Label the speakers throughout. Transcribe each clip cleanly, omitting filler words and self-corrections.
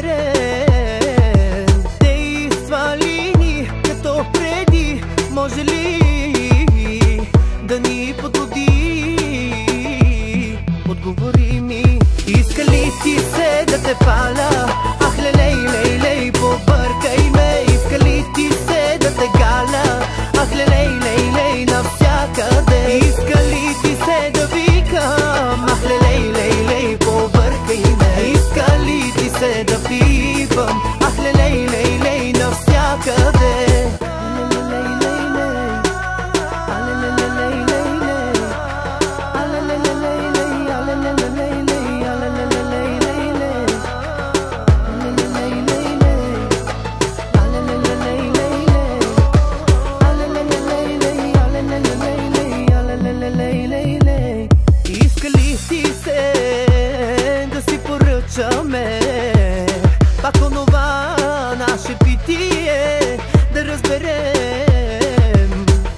Speaker 1: разберем действа ли ни като преди? Може ли да ни подбуди? Отговори ми. Иска ли ти се да те паля? Ах, лей, лей, лей, побъркай ме. Иска ли ти се да те галя? Ах, лей, лей, лей, навсякъде. Иска ли ти се да викам? Ах, лей, лей, лей, побъркай ме. Иска ли ти се да пипам? Ах, лей, лей, лей, навсякъде. Иска ли ти се да си поръчаме пак онова наше питие, да разберем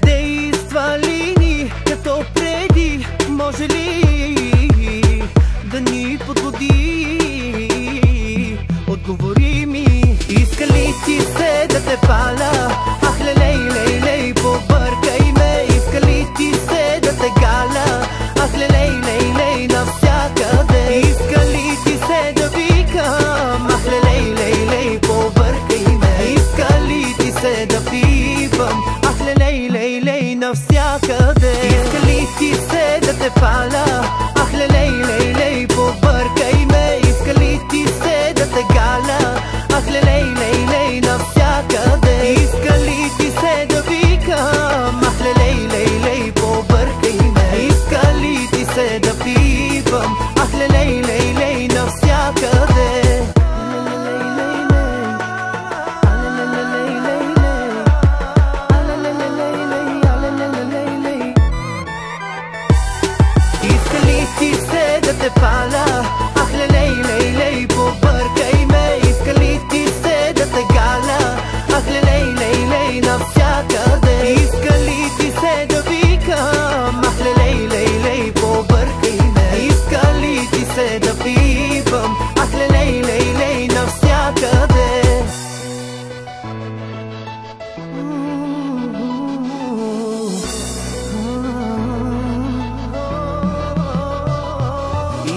Speaker 1: действа ли ни като преди? Може ли да ни подбуди? Отговори ми. Иска ли ти се да те паля? Ах, лей, лей, лей, побъркай ме. Иска ли ти се да те галя? Ах, лей, лей, лей, навсякъде. Иска ли ти се да викам? Ах, лей, лей, лей, побъркай ме. Иска ли ти се да пипам? Ах, лей, лей, лей, навсякъде. Иска ли ти се да те паля? Ах, лей, лей, лей, побъркай ме. Иска ли ти се да те галя? Ах, лей, лей, лей, навсякъде. Иска ли ти се да викам? Ах, лей, лей, лей, побъркай ме. Иска ли ти се да пипам? Ах, лей, лей, лей, навсякъде. Иска ли ти се да те паля? Ах, лей, лей, лей, побъркай ме. Иска ли ти се да те галя? Ах, лей, лей, лей, навсякъде. Иска ли ти се да викам? Ах, лей, лей, лей, побъркай ме. Иска ли ти се да пипам? Ах, лей, лей, лей, навсякъде.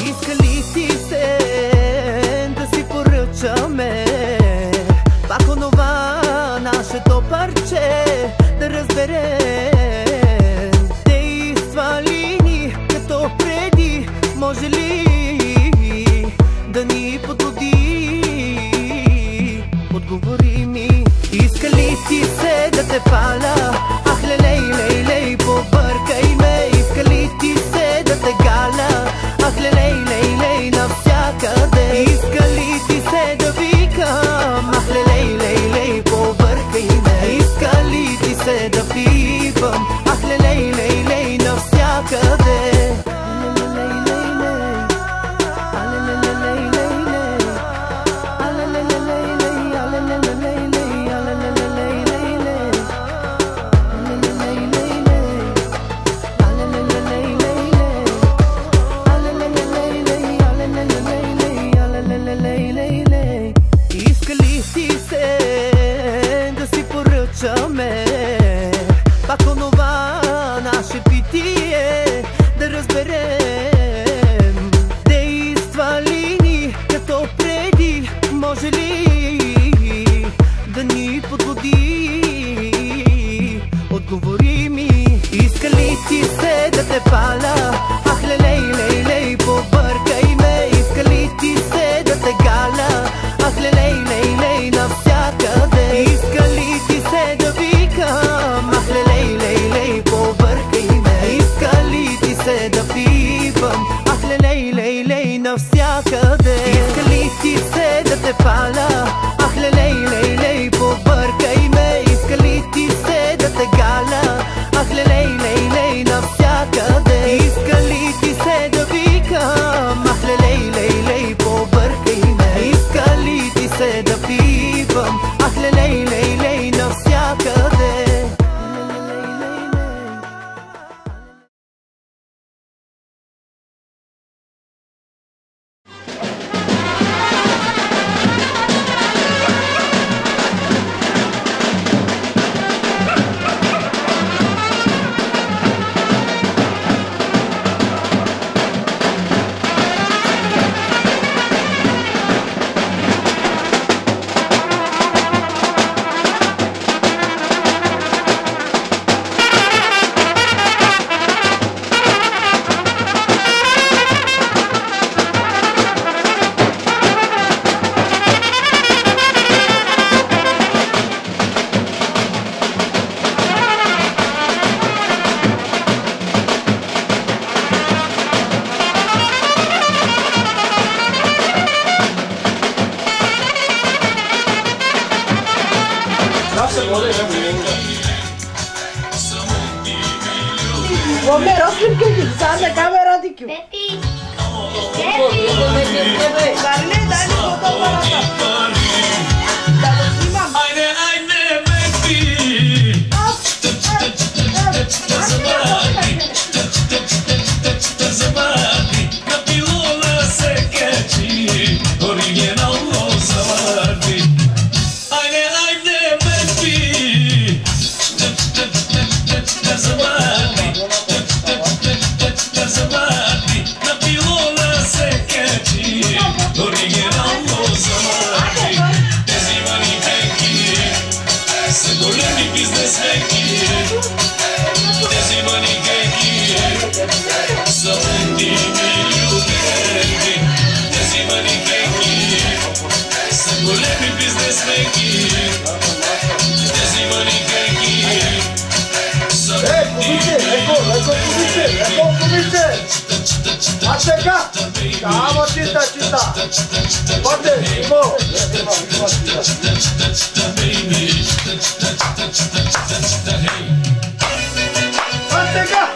Speaker 1: Иска ли ти се да си поръчаме пак онова нашето парче, да разберем действа ли ни като преди? Може ли да ни подбуди? Отговори ми. Иска ли ти се да те паля? Ах, лей, лей, лей, побъркай ме. Иска ли ти се да те галя? Ах, лей, лей, лей, навсякъде. Иска ли ти се да викам? Ах, лей, лей, лей, побъркай ме. Иска ли ти се да пипам? Ах, лей, лей, лей, навсякъде. Иска ли ти се да си поръчаме пак онова наше питие, да разберем действа ли ни като преди? Може ли да ни подбуди? Отговори ми. Иска ли ти се да те паля? Ах, лей, лей, лей, побъркай ме. Иска ли ти се да те галя? Ах, лей, лей, лей, навсякъде. Иска ли ти се да викам? Ах, лей, лей, лей, побъркай ме. Иска ли ти се да пипам? Ах, лей, лей, лей, навсякъде. Иска ли ти се да те паля? Ах, лей, лей, лей, побъркай ме. Иска ли ти се да те галя? Ах, лей, лей, лей, навсякъде.
Speaker 2: Romero, slimke ki, sana kamera dikiyor.
Speaker 3: Betty.
Speaker 2: Darle, foto parata. Dale, snimam. Bravo, cita. Poate, Imo. Ateca.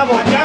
Speaker 3: ครับผม